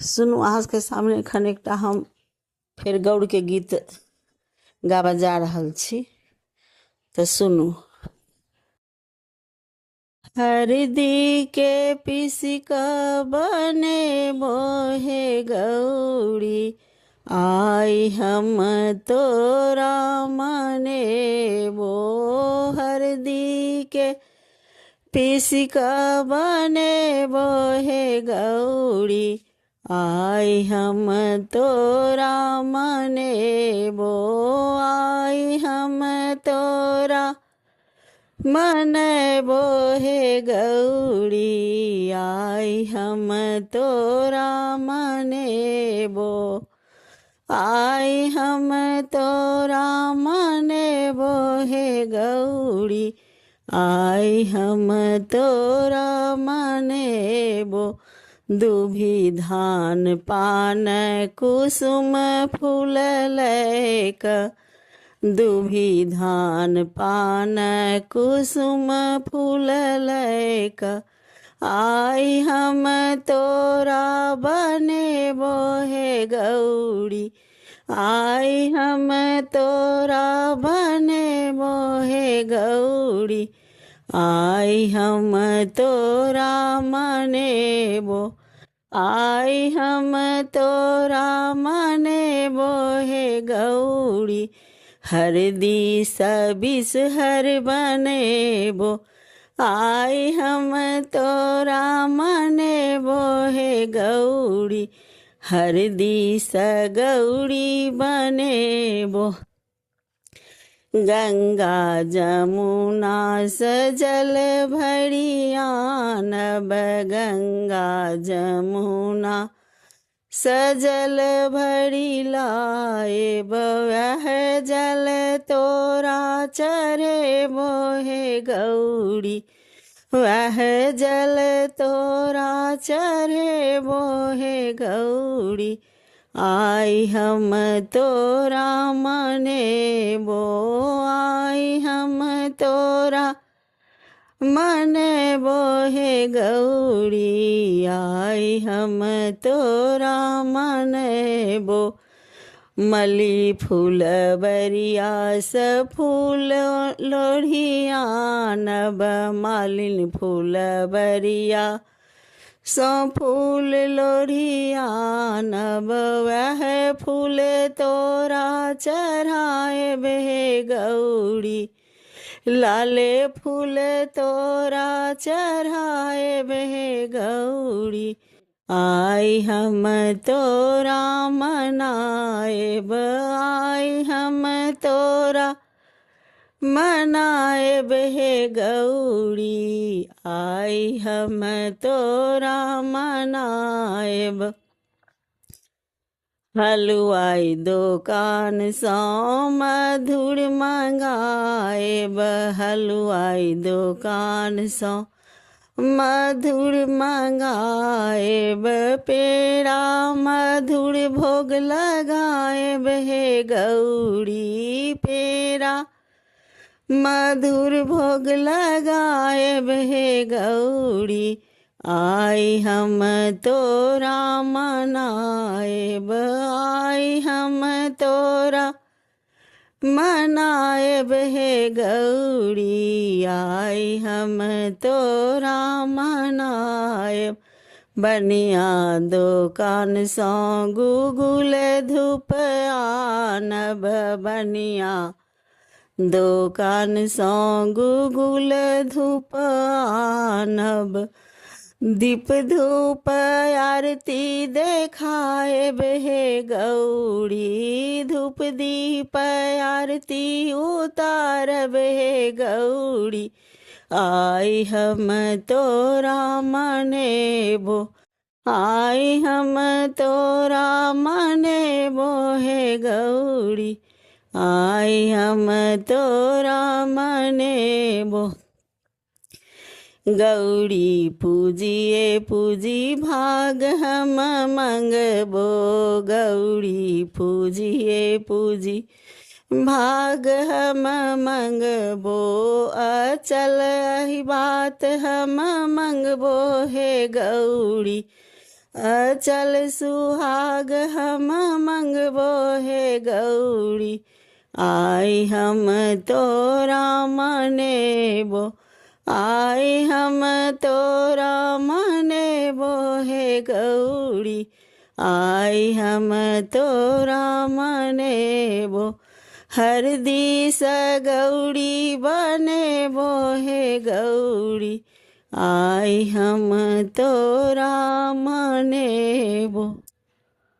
सुनू अहाँ के सामने एखन एकटा हम फेर गौड़ के गीत गाबा जा रहल छी, तो सुनू। हरदी के पीसी क बने मोहे गौड़ी, आई हम तोरा मने बो। हरदी के पीसी क बने मोहे गौड़ी, आई हम तोरा मने बो। आई हम तोरा मने बो हे गौड़ी, आई हम तोरा मने बो। आई हम तोरा मने बो हे गौड़ी, आई हम तोरा मने बो। दुभी धान पान कुसुम फूल लैक, दुभी धान पान कुसुम फूल लैक, आई हम तोरा बने बोहे गौड़ी, आई हम तोरा बने बोहे गौड़ी, आई हम तोरा मने बो। आई हम तोरा मने बोहे गौड़ी, हरदी सबीस हर बने बो। आई हम तोरा मने बोहे गौड़ी, हरदी सगौड़ी बने बो। गंगा जमुना सजल भरियानब, गंगा जमुना सजल भरी लाएब, वह जल तोरा चरे बोहे गौड़ी, वह जल तोरा चरे बोहे गौड़ी, आई हम तोरा मने बो। आई हम तोरा मने बोहे गौड़ी, आई हम तोरा मने बो। मली फूल बरिया स फूल लोढ़िया नब, मालिन फूल बरिया सो फूल लोढ़िया नब, वह फूल तोरा चढ़ाए बे गौड़ी, लाले फूल तोरा चढ़ाए बे गौड़ी, आई हम तोरा मनाएब, आई हम तोरा मनाएब हे गौड़ी, आई हम तोरा मनाएब। हलवाई दुकान सो मधुर मंगाएब, हलवाई दुकान सो मधुर मंगाएब, पेड़ा मधुर भोग लगाएब हे गौड़ी, पेड़ा मधुर भोग लगाएब हे गौड़ी, आई हम तोरा मनाएब, आई हम तोरा मनाएब हे गौड़ी, आई हम तोरा मनाएब। बनिया दुकान सो गुगुल धूप आनब, बनिया दुकान सो गुगुल धूप आनब, दीप धूप आरती देखाएब हे गौड़ी, धूप दीप आरती उतारब हे गौड़ी, आई हम तोरा मने बो। आई हम तोरा मने बो हे गौड़ी, आई हम तोरा मने बो। गौड़ी पूजिए पूजी भाग हम मंगबो, गौड़ी पूजिए पूजी भाग हम मंगबो, अचल ही बात हम मंगबो हे गौड़ी, अचल सुहाग हम मंगबो हे गौरी, आई हम तोरा मनेबो, आई हम तोरा मनेबो हे गौरी, आई हम तोरा मनेबो, हर दिस गौरी बनेबो हे गौरी, आई हम तोरा मनेबो।